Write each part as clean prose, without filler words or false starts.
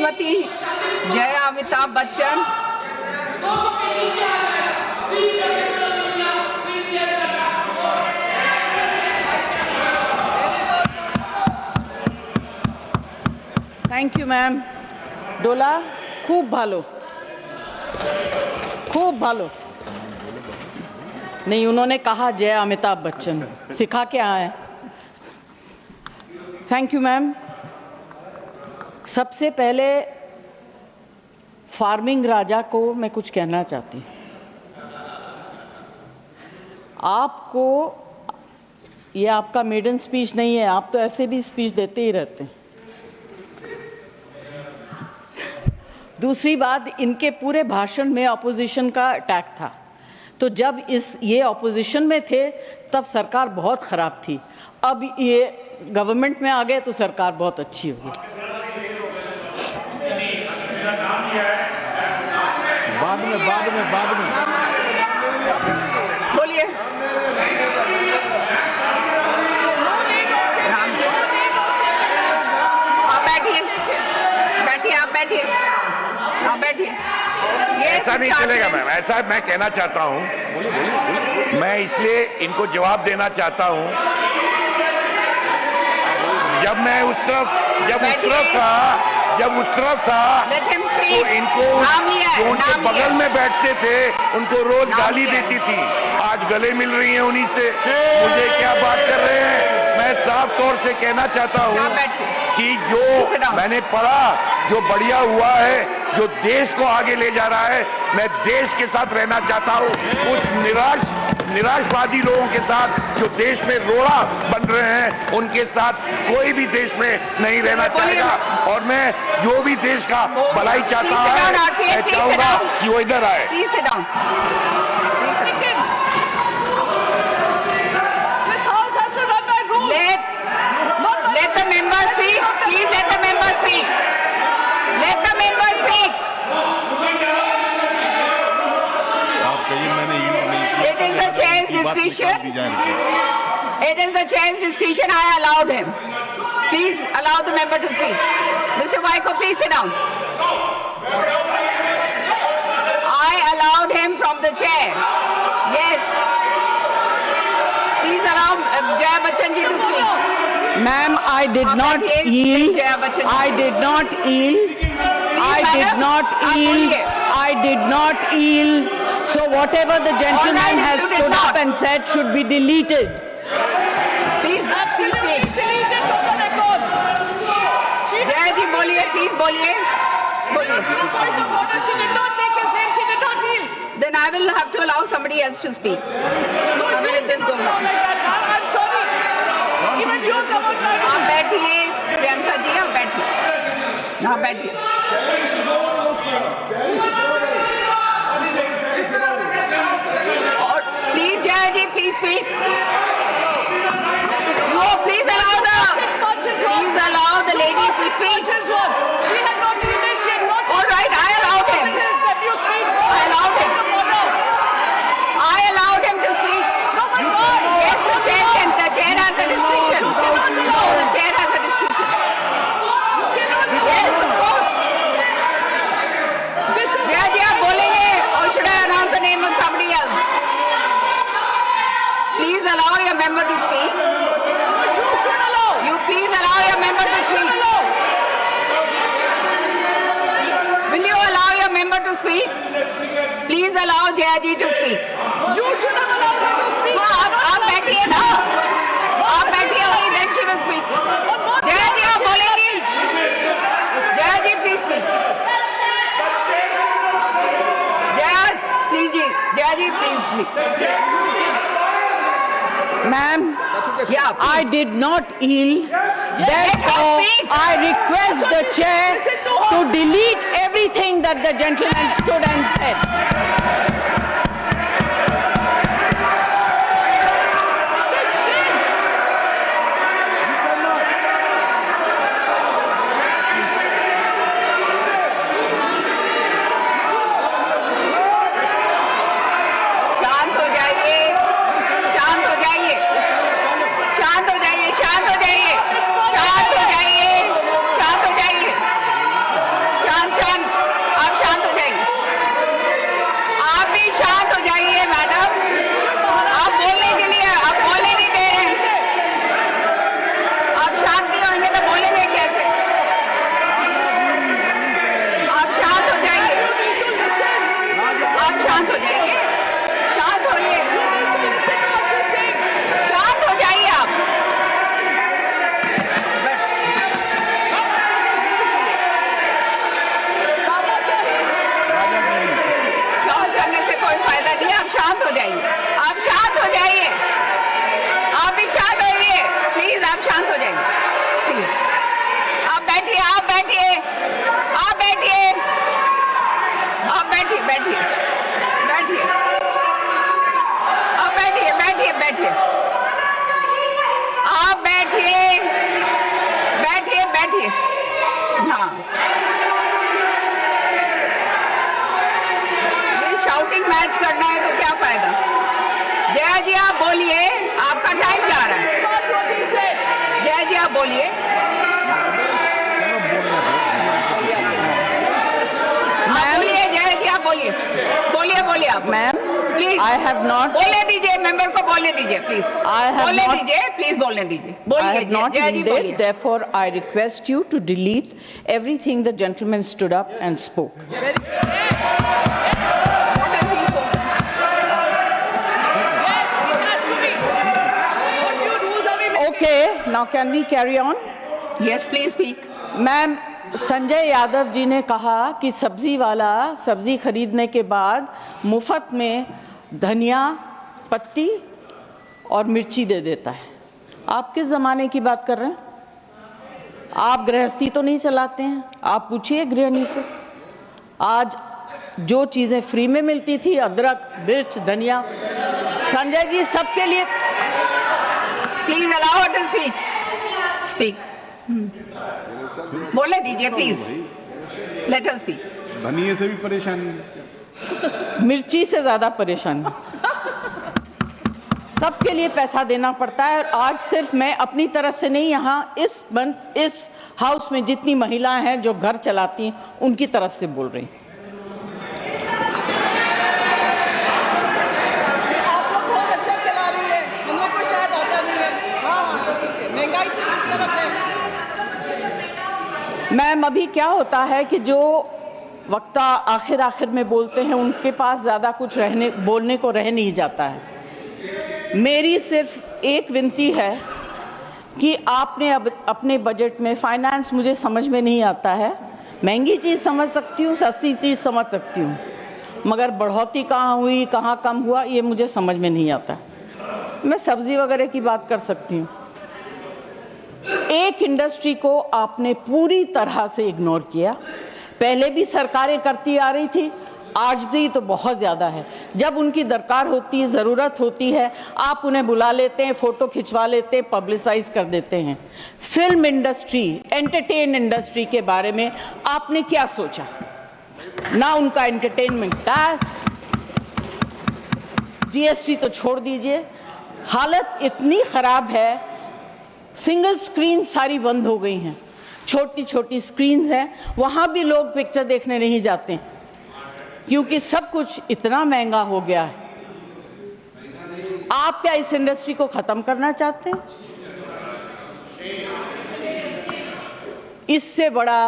Shrimati Jaya Amitabh Bachchan, thank you ma'am. डोला खूब भालो, खूब भालो। नहीं, उन्होंने कहा जय अमिताभ बच्चन, सिखा के आए। Thank you ma'am. सबसे पहले फार्मिंग राजा को मैं कुछ कहना चाहती हूँ। आपको, ये आपका मेडन स्पीच नहीं है, आप तो ऐसे भी स्पीच देते ही रहते हैं। दूसरी बात, इनके पूरे भाषण में ऑपोजिशन का अटैक था, तो जब ये ऑपोजिशन में थे तब सरकार बहुत ख़राब थी। अब ये गवर्नमेंट में आ गए तो सरकार बहुत अच्छी होगी। बाद में बोलिए। आप बैठिए, बैठिए, आप बैठिए, आप बैठिए। ऐसा नहीं चलेगा मैम, ऐसा मैं कहना चाहता हूं। मैं इसलिए इनको जवाब देना चाहता हूं, जब मैं उस तरफ था तो इनको जो उनके बगल में बैठते थे उनको रोज गाली देती थी, आज गले मिल रही है उन्हीं से। मुझे क्या बात कर रहे हैं। मैं साफ तौर से कहना चाहता हूं कि जो मैंने पढ़ा, जो बढ़िया हुआ है, जो देश को आगे ले जा रहा है, मैं देश के साथ रहना चाहता हूं। उस निराशवादी लोगों के साथ जो देश में रोड़ा बन रहे हैं, उनके साथ कोई भी देश में नहीं रहना चाहेगा। और मैं जो भी देश का भलाई चाहता है, मैं चाहूंगा कि वो इधर आए। Let the member speak. Please let the member speak. Let the member speak. It is the chair's discretion. It is the chair's discretion. I allowed him. Please allow the member to speak. Mr. Waiko, please sit down. I allowed him from the chair. Yes. Please allow Jaya Bachchan ji to speak. Ma'am, I did not yield. I did not yield. I did not yield. I did not yield. So whatever the gentleman has stood up and said should be deleted. Please speak. Jaya ji, बोलिए, please बोलिए. Then I will have to allow somebody else to speak. I will let this go on. आप बैठिए, प्रियंका जी, आप बैठिए। हाँ, बैठिए। और please Jaya ji, please speak. No, please allow the lady to speak. All right, I allowed him. I allowed him to speak. Yes, the chair has the discretion. No, the chair has the discretion. Yes, of course. Jaya ji, आप बोलेंगे, or should I announce the name of somebody else? Please allow your member to speak. You please allow your member to speak. Will you allow your member to speak? Please allow Jaya ji to speak. You should have allowed her to speak. आप बैठिए ना, आप बैठिए, वही then she will speak. Jaya जी, आप बोलेंगी? जया जी, please speak. Jaya ji, please speak. Ma'am, Yeah, I did not yield. Therefore, I request the chair to delete everything that the gentleman stood and said. शांत हो जाइए, शांत हो जाइए, शांत हो जाइए, शांत हो जाइए, शांत हो जाइए, शांत हो जाइए, मैच करना है तो क्या फायदा? जया जी आप बोलिए, आपका टाइम जा रहा है। जया जी आप बोलिए। आप बोलिए जया जी, आप बोलिए, बोलिए बोलिए आप। Ma'am, please I have not- बोलने दीजिए, मेंबर को बोलने दीजिए प्लीज। I have बोलने not- दीजिए प्लीज, बोलने दीजिए। I बोलिए have not जया जी, yielded, बोलिए। therefore I request you to delete everything the gentleman stood up and spoke. Okay, now can we carry on? Yes, please speak. Ma'am, Sanjay Yadav ji ने कहा कि सब्जी वाला सब्जी खरीदने के बाद मुफ्त में धनिया पत्ती और मिर्ची दे देता है। आप किस ज़माने की बात कर रहे हैं? आप गृहस्थी तो नहीं चलाते हैं? आप पूछिए गृहिणी से। आज जो चीज़ें फ्री में मिलती थी, अदरक, मिर्च, धनिया, संजय जी सबके लिए। Please allow her to speak. Speak. बोलने दीजिए प्लीज। Let us speak. धनिये से भी परेशानी है। मिर्ची से ज्यादा परेशानी। सबके लिए पैसा देना पड़ता है। और आज सिर्फ मैं अपनी तरफ से नहीं, यहाँ इस हाउस में जितनी महिलाएं हैं जो घर चलाती हैं उनकी तरफ से बोल रही। आप लोग बहुत अच्छा चला रही है, हम लोग को शायद आता नहीं है। हाँ ठीक है, महंगाई तो इस तरफ है। मैम, अभी क्या होता है कि जो वक्ता आखिर में बोलते हैं उनके पास ज़्यादा कुछ बोलने को रह नहीं जाता है। मेरी सिर्फ एक विनती है कि आपने अब अपने बजट में, फाइनेंस मुझे समझ में नहीं आता है, महंगी चीज़ समझ सकती हूँ, सस्ती चीज़ समझ सकती हूँ, मगर बढ़ोतरी कहाँ हुई, कहाँ कम हुआ, ये मुझे समझ में नहीं आता। मैं सब्ज़ी वगैरह की बात कर सकती हूँ। एक इंडस्ट्री को आपने पूरी तरह से इग्नोर किया। पहले भी सरकारें करती आ रही थी, आज भी तो बहुत ज़्यादा है। जब उनकी दरकार होती है, ज़रूरत होती है, आप उन्हें बुला लेते हैं, फ़ोटो खिंचवा लेते हैं, पब्लिसाइज कर देते हैं। फिल्म इंडस्ट्री, एंटरटेन इंडस्ट्री के बारे में आपने क्या सोचा? ना उनका एंटरटेनमेंट टैक्स, जीएसटी तो छोड़ दीजिए। हालत इतनी ख़राब है, सिंगल स्क्रीन सारी बंद हो गई हैं, छोटी छोटी स्क्रीन्स हैं, वहाँ भी लोग पिक्चर देखने नहीं जाते हैं क्योंकि सब कुछ इतना महंगा हो गया है। आप क्या इस इंडस्ट्री को ख़त्म करना चाहते हैं? इससे बड़ा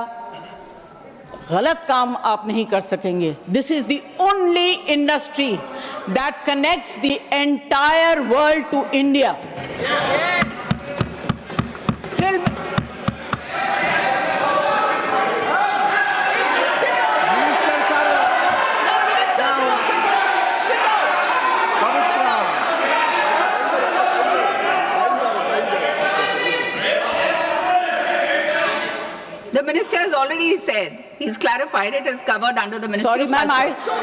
गलत काम आप नहीं कर सकेंगे। This is the only industry that connects the entire world to India. Film The minister has already said, he's clarified, it is covered under the Ministry Sorry, of ma'am, Culture.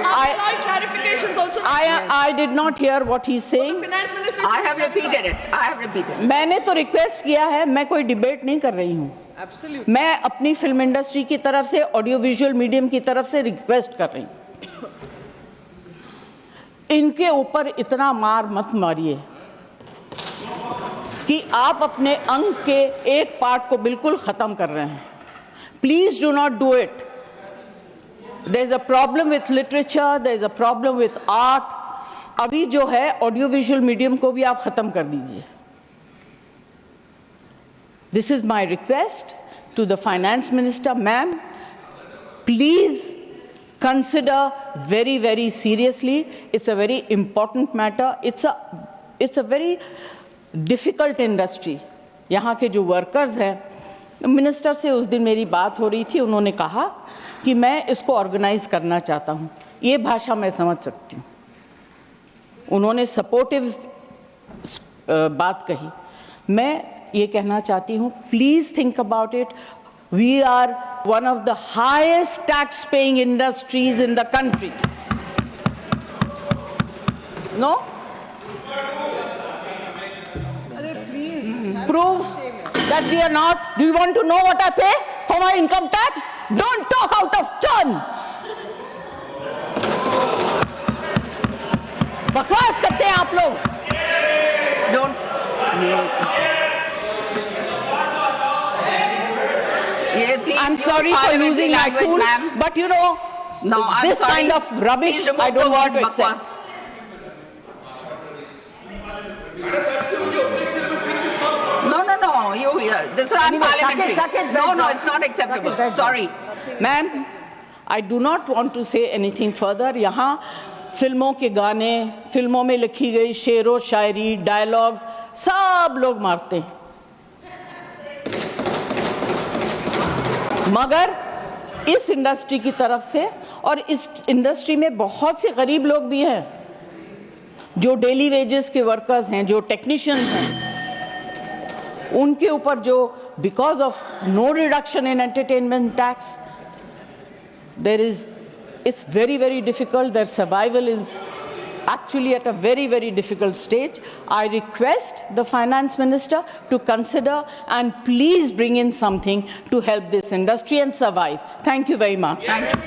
clarifications also. I did not hear what he's saying. Finance Minister. I have repeated it. I have repeated. मैंने तो request किया है, मैं कोई debate नहीं कर रही हूँ। Absolutely. मैं अपनी फिल्म इंडस्ट्री की तरफ से, ऑडियो विजुअल मीडियम की तरफ से रिक्वेस्ट कर रही हूँ, इनके ऊपर इतना मार मत मारिए कि आप अपने अंग के एक पार्ट को बिल्कुल खत्म कर रहे हैं। Please do not do it. There is a problem with literature, there is a problem with art. अभी जो है ऑडियो विजुअल मीडियम को भी आप खत्म कर दीजिए। This is my request to the finance minister, ma'am. Please consider very, very seriously. It's a very important matter. It's a very difficult industry. यहाँ के जो workers हैं, मिनिस्टर से उस दिन मेरी बात हो रही थी, उन्होंने कहा कि मैं इसको ऑर्गेनाइज करना चाहता हूँ। ये भाषा मैं समझ सकती हूँ। उन्होंने सपोर्टिव बात कही। मैं ये कहना चाहती हूँ, please think about it. We are one of the highest tax paying industries in the country. No, prove that we are not. Do you want to know what I pay for my income tax? Don't talk out of turn. Please I'm use sorry for parliamentary losing my language, cool, ma'am. but you know, No, I'm this sorry. kind of rubbish Please remove I the don't want word to accept. bakwas. No. This is unparliamentary. Saket, No, it's not acceptable. Saket, Sorry. Ma'am, I do not want to say anything further. यहाँ फिल्मों के गाने, फिल्मों में लिखी गई शेरो शायरी, dialogues सब लोग मारते हैं, मगर इस इंडस्ट्री की तरफ से, और इस इंडस्ट्री में बहुत से गरीब लोग भी हैं जो डेली वेजेस के वर्कर्स हैं, जो टेक्नीशियंस हैं, उनके ऊपर जो because of no reduction in entertainment tax it's very difficult. Their survival is actually at a very difficult stage. I request the finance minister to consider and please bring in something to help this industry and survive. Thank you very much. Thank you.